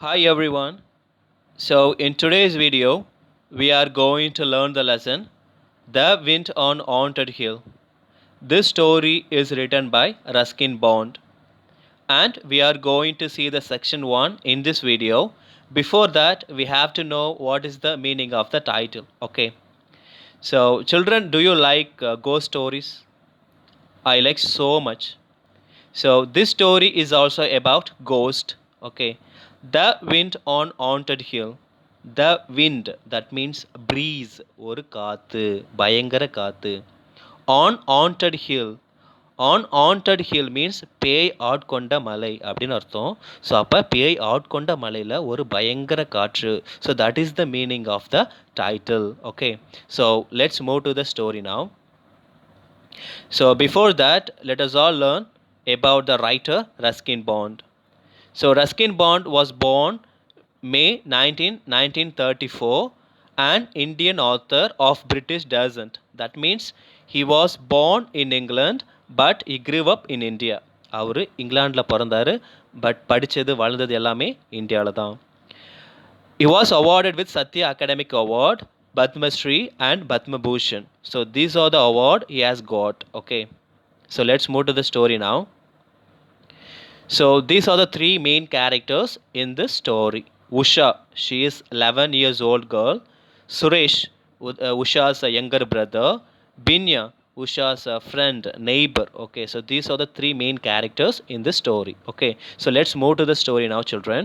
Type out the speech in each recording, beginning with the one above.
Hi everyone. So in today's video, we are going to learn the lesson The Wind on Haunted Hill. This story is written by Ruskin Bond and we are going to see the section 1 in this video. Before that, we have to know what is the meaning of the title. Okay. So children, do you like ghost stories? I like so much. So this story is also about ghost. Okay. The wind on haunted hill. The wind, that means breeze, ஒரு காத்து, பயங்கர காத்து. On haunted hill. On haunted hill means பேய் ஆட்கொண்ட மலை அப்படின்னு அர்த்தம். So அப்போ பேய் ஆட்கொண்ட மலையில் ஒரு பயங்கர காற்று. So that is the meaning of the title. Okay. So let's move to the story now. So before that, let us all learn about the writer Ruskin Bond. So Ruskin Bond was born May 19, 1934, an Indian author of British descent. That means he was born in England but he grew up in India. அவர் இங்கிலாண்டில் பிறந்தார் but படித்தது வளர்ந்தது எல்லாமே இந்தியாவில் தான். He was awarded with Satya Academic Award, Padma Shri and Padma Bhushan. So these are the award he has got. Okay. So let's move to the story now. So these are the three main characters in this story. Usha, she is 11 years old girl. Suresh, Usha's younger brother. Binya, Usha's friend, neighbor. Okay, so these are the three main characters in this story. Okay, so let's move to the story now, children.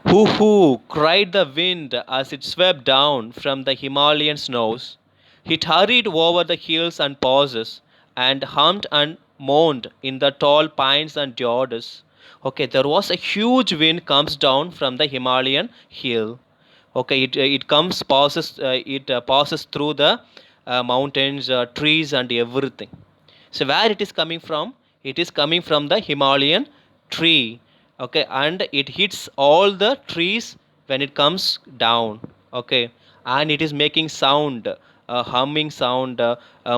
Hoo hoo, cried the wind as it swept down from the Himalayan snows. It hurried over the hills and pauses, and hummed and moaned in the tall pines and deodars. Okay, there was a huge wind comes down from the Himalayan hill. Okay, it comes passes passes through the mountains, trees, and everything. So where it is coming from? It is coming from the Himalayan tree. Okay, and it hits all the trees when it comes down. Okay, and it is making sound, humming sound,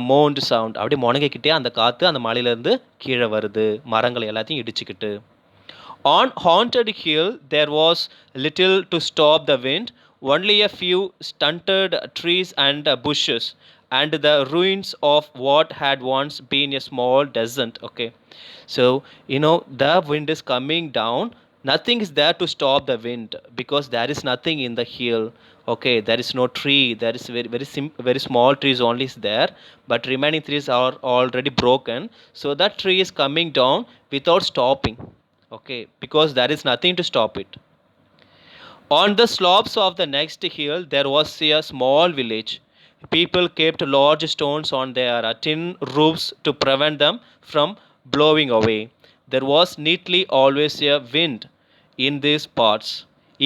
moaned sound. அப்படி முணங்கிக்கிட்டே அந்த காற்று அந்த மலையிலேருந்து கீழே வருது, மரங்களை எல்லாத்தையும் இடிச்சுக்கிட்டு. On haunted hill, there was little to stop the wind, only a few stunted trees and bushes, and the ruins of what had once been a small descent. Okay, so the wind is coming down. Nothing is there to stop the wind because there is nothing in the hill. Okay, there is no tree. There is very small trees only is there, but remaining trees are already broken. So that tree is coming down without stopping. Okay, because there is nothing to stop it. On the slopes of the next hill, there was a small village. People kept large stones on their tin roofs to prevent them from blowing away. There was neatly always a wind in these parts.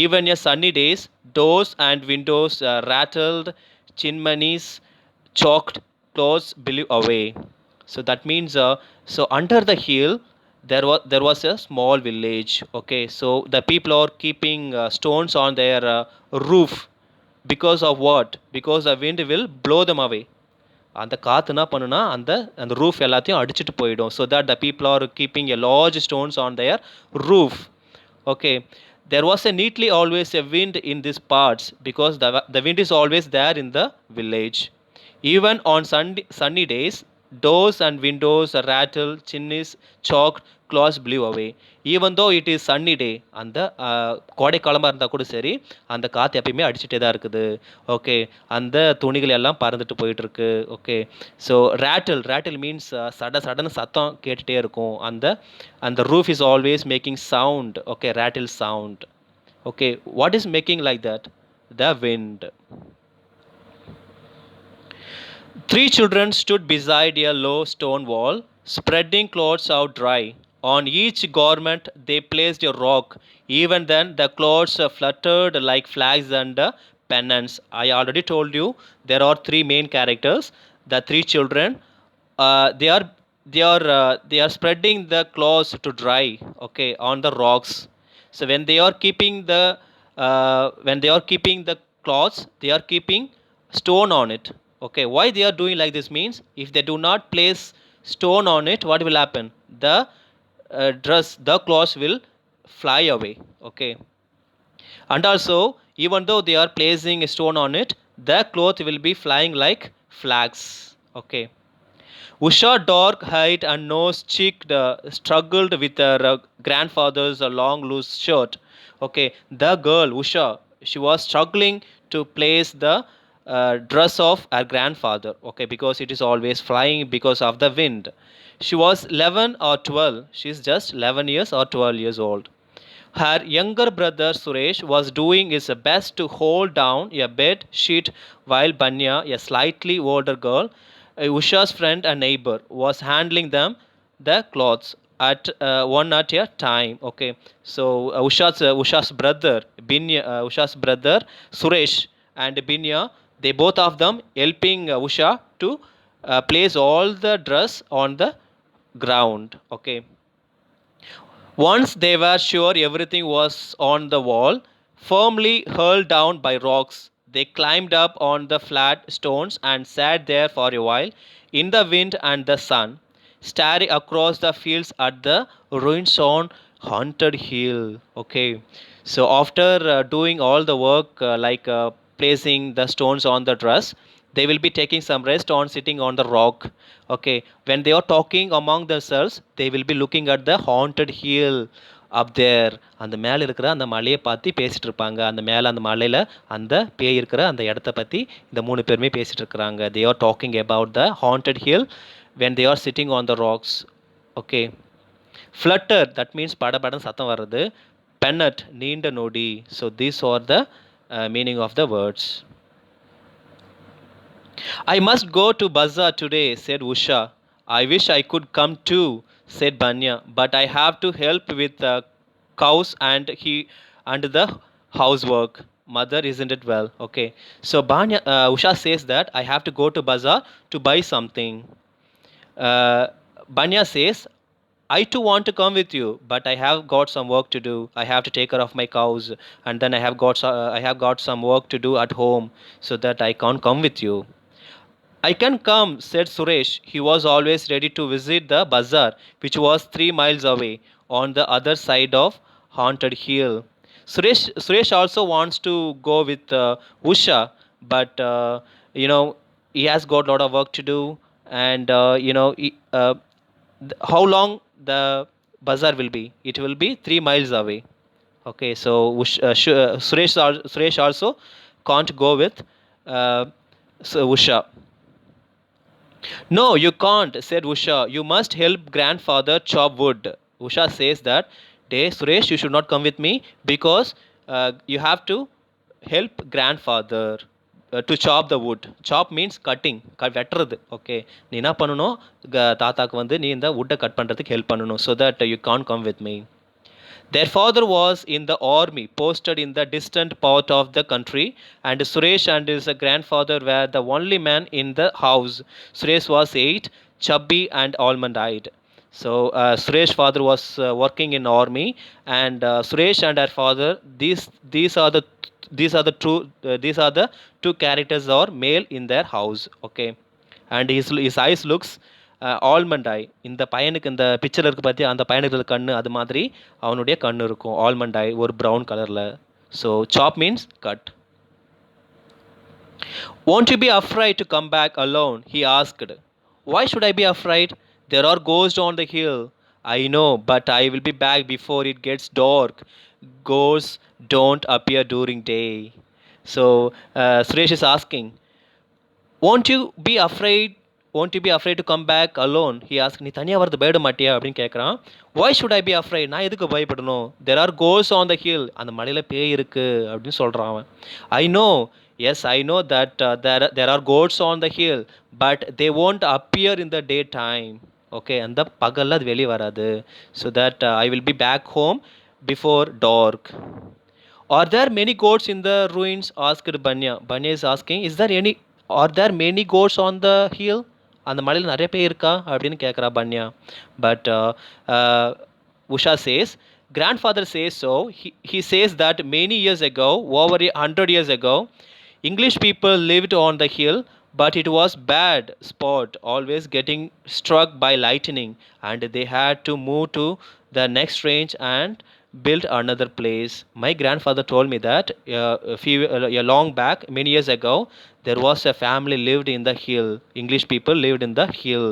Even on sunny days, doors and windows rattled, chimneys chalked, clothes blew away. So that means, so under the hill, there was a small village. Okay, so the people are keeping stones on their roof because of what? Because the wind will blow them away. அந்த காற்று என்ன பண்ணுனா அந்த அந்த roof எல்லாத்தையும் அடிச்சுட்டு போயிடும். So that the people are keeping a large stones on their roof. Okay, there was a neatly always a wind in these parts because the wind is always there in the village. Even on sunny days, doors and windows rattle, chimneys chalked, clouds blew away. Even though it is sunny day, அந்த கோடைக்காலமாக இருந்தால் கூட சரி, அந்த காற்று எப்பயுமே அடிச்சுட்டே தான் இருக்குது. ஓகே, அந்த துணிகள் எல்லாம் பறந்துட்டு போயிட்டுருக்கு. ஓகே, ஸோ ரேட்டில் மீன்ஸ் சடன்னு சத்தம் கேட்டுகிட்டே இருக்கும். அந்த roof is always making sound. Okay, ரேட்டில் sound. Okay, what is making like that? The wind. Three children stood beside a low stone wall, spreading clothes out dry. On each garment they placed a rock. Even then the clothes fluttered like flags and pennants. I already told you there are three main characters. The three children, they are spreading the clothes to dry. Okay, on the rocks. So when they are keeping the cloths, they are keeping stone on it. Okay, why they are doing like this means if they do not place stone on it, what will happen? The cloths will fly away. Okay, and also even though they are placing a stone on it, the cloth will be flying like flags. Okay. Usha, dark height and nose cheeked, struggled with her grandfather's long loose shirt. Okay, the girl Usha, she was struggling to place the dress of her grandfather. Okay, because it is always flying because of the wind. She was 11 or 12. She's just 11 years or 12 years old. Her younger brother Suresh was doing his best to hold down a bed sheet while Banya, a slightly older girl, Usha's friend and neighbor, was handling them the clothes at one at a time. Okay, so Usha's brother Usha's brother Suresh and Binya, they both of them helping Usha to place all the dress on the ground. Okay, once they were sure everything was on the wall, firmly hurled down by rocks, they climbed up on the flat stones and sat there for a while in the wind and the sun, staring across the fields at the ruins on Haunted Hill. Okay, so after doing all the work like placing the stones on the dress, they will be taking some rest on sitting on the rock. Okay, when they are talking among themselves, they will be looking at the haunted hill up there. அந்த மேலே இருக்கிற அந்த மலையை பற்றி பேசிட்டு இருப்பாங்க. அந்த மேலே அந்த மலையில் அந்த பேய் இருக்கிற அந்த இடத்த பற்றி இந்த மூணு பேருமே பேசிட்டு இருக்கிறாங்க. They are talking about the haunted hill when they are sitting on the rocks. Okay, flutter, that means படபடன்னு சத்தம் வர்றது. Pennet, நீண்ட நொடி. So these are the meaning of the words. I must go to bazaar today, said Usha. I wish I could come too, said Banya, but I have to help with the cows and the housework. Mother, isn't it well? Okay. So Usha says that I have to go to bazaar to buy something. Banya says, I too want to come with you, but I have got some work to do. I have to take care of my cows, and then I have got some work to do at home, so that I can't come with you. I can come, said Suresh. He was always ready to visit the bazaar, which was 3 miles away on the other side of Haunted Hill. Suresh also wants to go with Usha, but he has got a lot of work to do, and how long the bazaar will be? It will be 3 miles away. Okay, so Suresh also can't go with Usha. No, you can't, said Usha. You must help grandfather chop wood. Usha says that, Day Suresh, you should not come with me because you have to help grandfather to chop the wood. Chop means cutting. வெட்டுறது. Okay. நீ என்ன பண்ணணும் தாத்தாக்கு வந்து நீ இந்த wood cut பண்ணுறதுக்கு help பண்ணணும் so that you can't come with me. Their father was in the army, posted in the distant part of the country, and Suresh and his grandfather were the only men in the house. Suresh was 8, chubby and almond-eyed. So Suresh's father was working in army, and Suresh and her father, these are the these are the two characters are male in their house. Okay, and his eyes looks almond eye. இந்த பையனுக்கு இந்த பிக்சரில் இருக்குது பார்த்தியா, அந்த பையனுக்கு கண்ணு அது மாதிரி அவனுடைய கண்ணு இருக்கும். ஆல்மண்ட் ஐ, ஒரு ப்ரௌன் கலரில். ஸோ சாப் means cut. Won't you be afraid to come back alone? He asked. Why should I be afraid? There are ghosts on the hill. I know, but I will be back before it gets dark. Ghosts don't appear during day. So Suresh is asking, won't you be afraid to come back alone? He asked. நீ தனியாக வரது பயப்பட மாட்டியா அப்படின்னு கேட்குறான். Why should I be afraid? நான் எதுக்கு பயப்படணும்? There are ghosts on the hill. அந்த மலையில் பேய் இருக்கு அப்படின்னு சொல்கிறான் அவன். I know, yes, I know that there are ghosts on the hill, but they won't appear in the daytime. Okay, அந்த பகலில் அது வெளியே வராது. So that I will be back home before dark. Are there many goats in the ruins? Asked Banya. Banya is asking, are there many goats on the hill? அந்த மலையில் நிறைய பேர் இருக்கா அப்படின்னு கேட்குறா பன்யா. But Usha says, grandfather says so. He says that many years ago, over 100 years ago, English people lived on the hill, but it was bad spot, always getting struck by lightning, and they had to move to the next range and built another place. My grandfather told me that a long back, many years ago, there was a family lived in the hill. English people lived in the hill.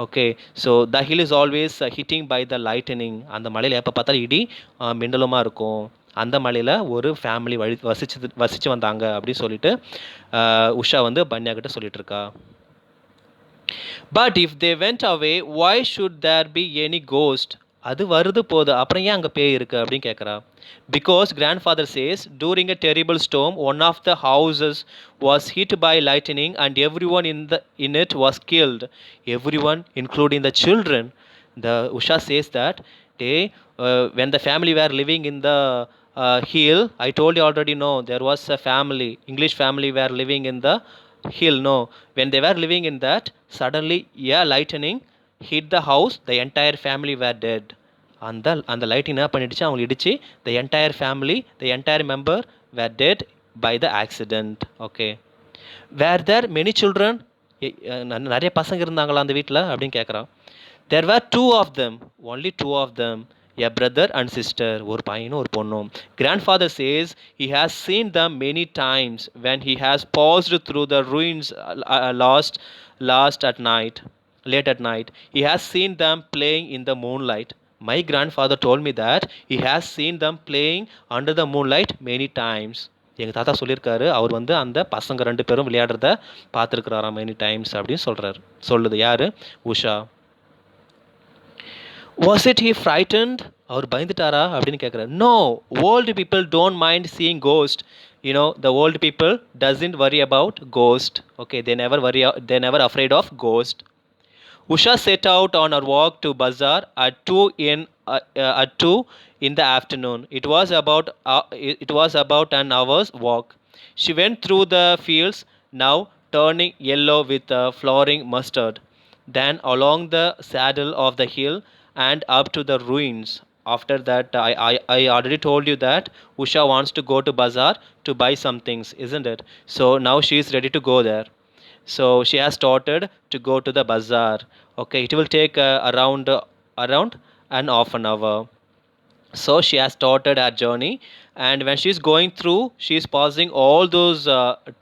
Okay, so the hill is always hitting by the lightning. அந்த மலையில் எப்போ பார்த்தாலும் இடி மின்னலுமா இருக்கும். அந்த மலையில் ஒரு family வசிச்சு வந்தாங்க அப்படின்னு சொல்லிட்டு உஷா வந்து பன்யா கிட்ட சொல்லிட்டு இருக்கா. But if they went away why should there be any ghost? அது வருது போகுது, அப்புறம் ஏன் அங்கே பேய் இருக்குது அப்படின்னு கேட்குறா. Because grandfather says during a terrible storm one of the houses was hit by lightning and everyone in it was killed. Everyone including the children. The Usha says that when the family were living in the hill, I told you already, no, there was a family, English family were living in the hill. No, when they were living in that, suddenly lightning hit the house, the entire family were dead. அந்த light என்ன பண்ணிடுச்சு, அவங்க இடிச்சு the entire family, the entire member were dead by the accident. Okay, were there many children? நிறைய பசங்க இருந்தாங்களா அந்த வீட்டில் அப்படின்னு கேட்குறான். There were two of them, only two of them, a brother and sister, ஒரு பையனும் ஒரு பொண்ணும். Grandfather says he has seen them many times when he has passed through the ruins last at night, late at night. He has seen them playing in the moonlight. My grandfather told me that he has seen them playing under the moonlight many times. எங்கள் தாத்தா சொல்லியிருக்காரு, அவர் வந்து அந்த பசங்க 2 பேரும் விளையாடுறத பார்த்துருக்குறாராம் many times அப்படின்னு சொல்லுது யார், Usha. Was it he frightened? அவர் பயந்துட்டாரா அப்படின்னு கேட்குறாரு. No, old people don't mind seeing ghost. You know, the old people doesn't worry about ghost. Okay, they never afraid of ghost. Usha set out on her walk to bazaar at 2 in the afternoon. It was about an hour's walk. She went through the fields, now turning yellow with flowering mustard, then along the saddle of the hill and up to the ruins. After that, I already told you that Usha wants to go to bazaar to buy some things, isn't it? So now she is ready to go there. So she has started to go to the bazaar. Okay, it will take around an half an hour. So she has started her journey, and when she is going through, she is passing all those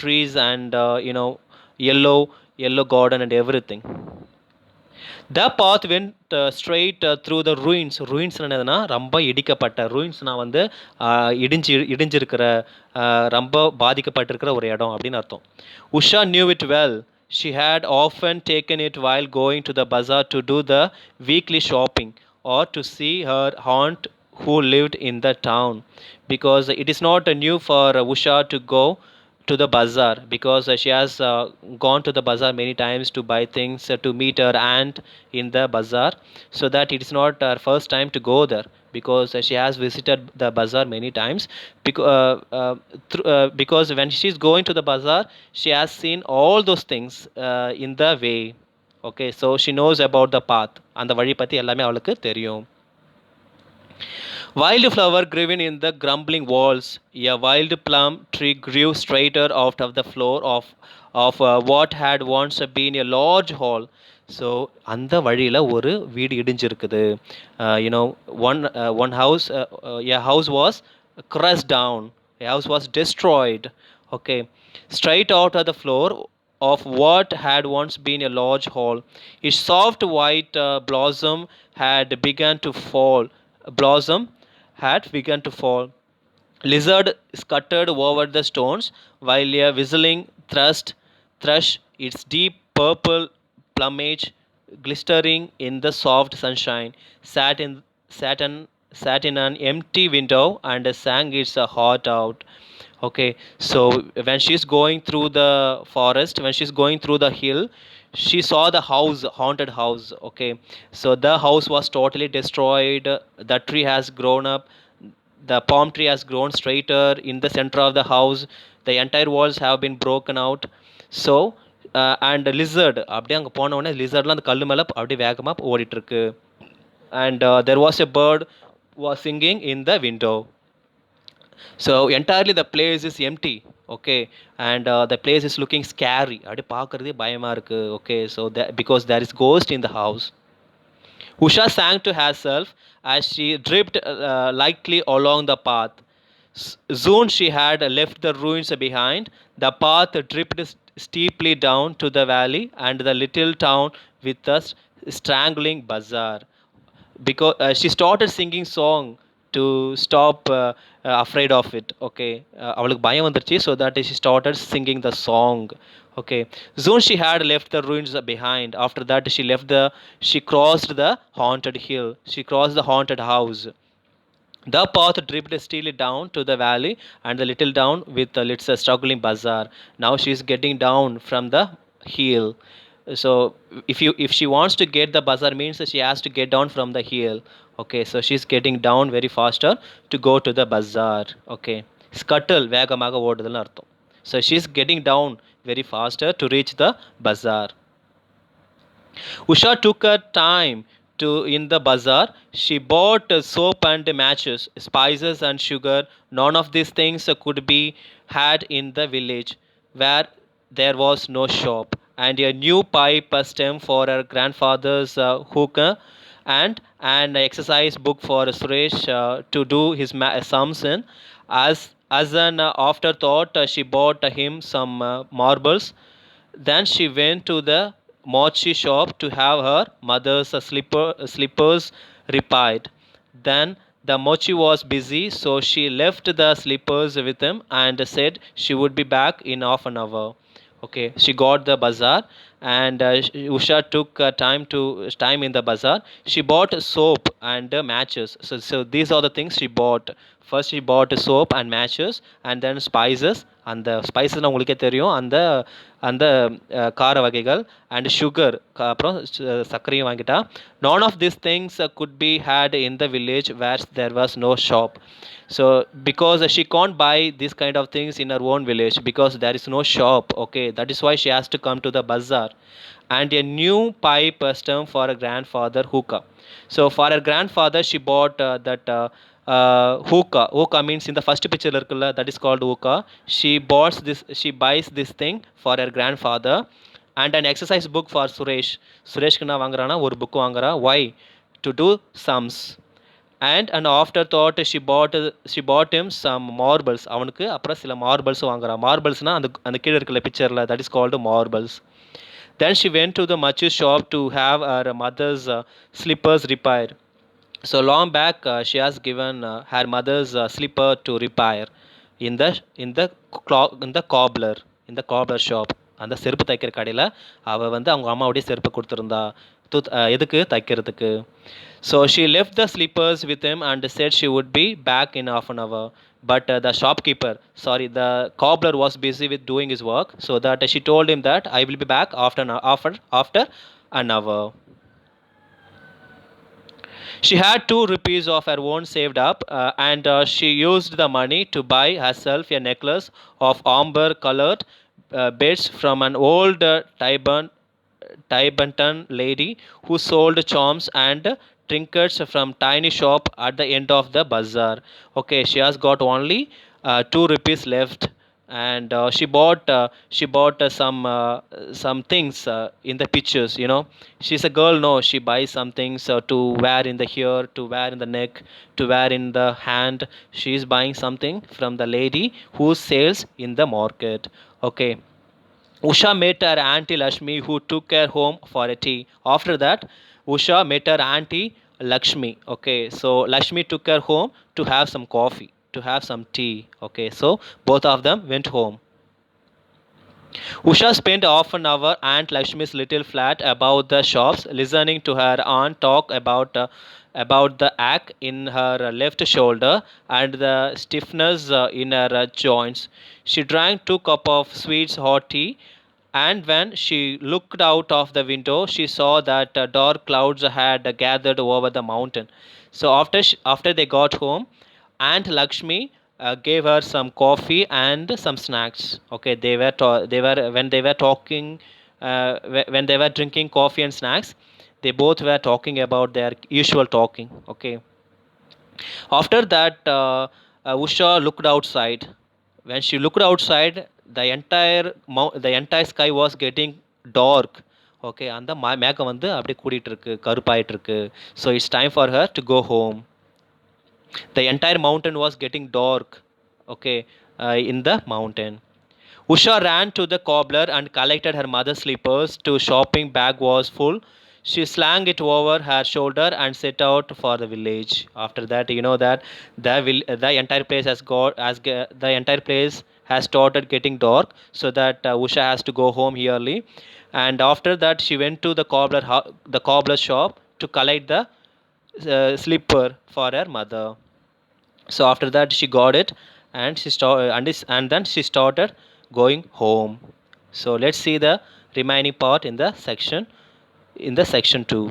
trees and yellow garden and everything. The path went straight through the ruins. Ruins என்னதுன்னா ரொம்ப இடிக்கப்பட்ட, ruinsனா வந்து இடிஞ்சிருக்கிற ரொம்ப பாதிக்கப்பட்டிருக்கிற ஒரு இடம் அப்படின்னு அர்த்தம். Usha knew it well. She had often taken it while going to the bazaar to do the weekly shopping or to see her aunt who lived in the town, because it is not new for Usha to go to the bazaar, because she has gone to the bazaar many times to buy things, to meet her aunt in the bazaar, so that it is not her first time to go there, because she has visited the bazaar many times, because when she is going to the bazaar, she has seen all those things in the way. Okay, so she knows about the path, அந்த வழி பற்றி எல்லாமே அவளுக்கு தெரியும். Wildflower grew in the grumbling walls. A wild plum tree grew straighter out of the floor of what had once been a large hall. So அந்த வழியில் ஒரு வீடு இடிஞ்சிருக்குது. One house, a house was crushed down. A house was destroyed. Okay, straight out of the floor of what had once been a large hall. Its soft white blossom had begun to fall. Lizard scuttered over the stones, while a whistling thrush, its deep purple plumage glistering in the soft sunshine, sat in an empty window and sang its heart out. Okay, so when she's going through the forest, when she's going through the hill, she saw the haunted house. Okay, so the house was totally destroyed. The tree has grown up, the palm tree has grown straighter in the center of the house. The entire walls have been broken out. So and lizard அப்படியே அங்கே போனவுடனே லிசர்ட்லாம் அந்த கல் மேலே அப்படியே வேகமாக ஓடிட்டுருக்கு. And there was a bird was singing in the window. So entirely the place is empty. Okay, and the place is looking scary. அப்படியே பார்க்குறதே பயமாக இருக்குது. Okay, so because there is ghost in the house. Usha sang to herself as she dripped lightly along the path. Soon she had left the ruins behind. The path dripped steeply down to the valley and the little town with a strangling bazaar. Because she started singing song to stop afraid of it. Okay, அவளுக்கு பயம் வந்துருச்சு, so that she started singing the song. Okay, soon she had left the ruins behind. After that she crossed the haunted hill, she crossed the haunted house. The path dripped steadily down to the valley and the little town with its struggling bazaar. Now she is getting down from the hill. So if she wants to get the bazaar means that she has to get down from the hill. Okay, so she's getting down very faster to go to the bazaar. Okay, scuttle வேகமாக ஓடுதல்னு அர்த்தம். So she's getting down very faster to reach the bazaar. Usha took her time to in the bazaar. She bought soap and matches, spices and sugar. None of these things could be had in the village where there was no shop. And a new pipe stem for her grandfather's hookah and an exercise book for Suresh to do his sums in. As an afterthought, she bought him some marbles. Then she went to the mochi shop to have her mother's slippers repaired. Then the mochi was busy, so she left the slippers with him and said she would be back in half an hour. Okay, she got the bazaar, and Usha took time in the bazaar. She bought soap and matches. So these are the things she bought. First she bought soap and matches, and then spices. அந்த ஸ்பைசஸ்லாம் உங்களுக்கே தெரியும், அந்த அந்த கார வகைகள் and sugar, அப்புறம் சர்க்கரையும் வாங்கிட்டா. none of these things could be had in the village where there was no shop. So because she can't buy these kind of things in her own village because there is no shop. Okay, that is why she has to come to the bazaar. And a new pipe stem for her grandfather hookah. So for her grandfather she bought that hookah means in the first picture இருக்குல்ல, that is called hookah. She buys this thing for her grandfather and an exercise book for சுரேஷ்க்கு என்ன வாங்குறானா, ஒரு book வாங்குறா. why? To do sums. And an afterthought she bought him some marbles. அவனுக்கு அப்புறம் சில marbles வாங்குறா. மார்பிள்ஸ்னா அந்த அந்த கீழே இருக்கிற பிக்சரில், that is called marbles. Then she went to the machi shop to have her mother's slippers repaired. So long back, she has given her mother's slipper to repair in the in the in the cobbler shop. அந்த செருப்பு தைக்கிற கடையில் அவள் வந்து அவங்க அம்மாவுடைய செருப்பு கொடுத்துருந்தா எதுக்கு தைக்கிறதுக்கு. So she left the slippers with him and said she would be back in half an hour. But the cobbler was busy with doing his work, so that she told him that I will be back after an hour. She had 2 rupees of her own saved up, and she used the money to buy herself a necklace of amber colored beads from an old Tibetan lady who sold charms and trinkets from tiny shop at the end of the bazaar. Okay, she has got only 2 rupees left, and she bought some things in the pictures. She's a girl, no, she buys some things to wear in the hair, to wear in the neck, to wear in the hand. She is buying something from the lady who sells in the market. Okay, Usha met her auntie Lakshmi, who took her home for a tea. After that, Usha met her auntie Lakshmi. Okay, so Lakshmi took her home to have some coffee, to have some tea. Okay, so both of them went home. Usha spent half an hour at Aunt Lakshmi's little flat above the shops, listening to her aunt talk about the ache in her left shoulder and the stiffness in her joints. She drank 2 cups of sweet hot tea, and when she looked out of the window, she saw that dark clouds had gathered over the mountain. So after they got home, Aunt Lakshmi gave her some coffee and some snacks. Okay, they were when they were talking, when they were drinking coffee and snacks, they both were talking about their usual talking. Okay, after that, Usha looked outside. When she looked outside, the entire sky was getting dark. ஓகே. அந்த மேகம் வந்து அப்படியே கூடிட்டு இருக்கு, கருப்பாயிட்டு இருக்கு. So it's time for her to go home. The entire mountain was getting dark, okay, in the mountain. Usha ran to the cobbler and collected her mother's slippers. To shopping bag was full. She slung it over her shoulder and set out for the village. After that, you know that the entire place the entire place has started getting dark, so that Usha has to go home early. And after that, she went to the cobbler shop to collect the slipper for her mother. So after that she got it, and and then she started going home. So let's see the remaining part in the section 2.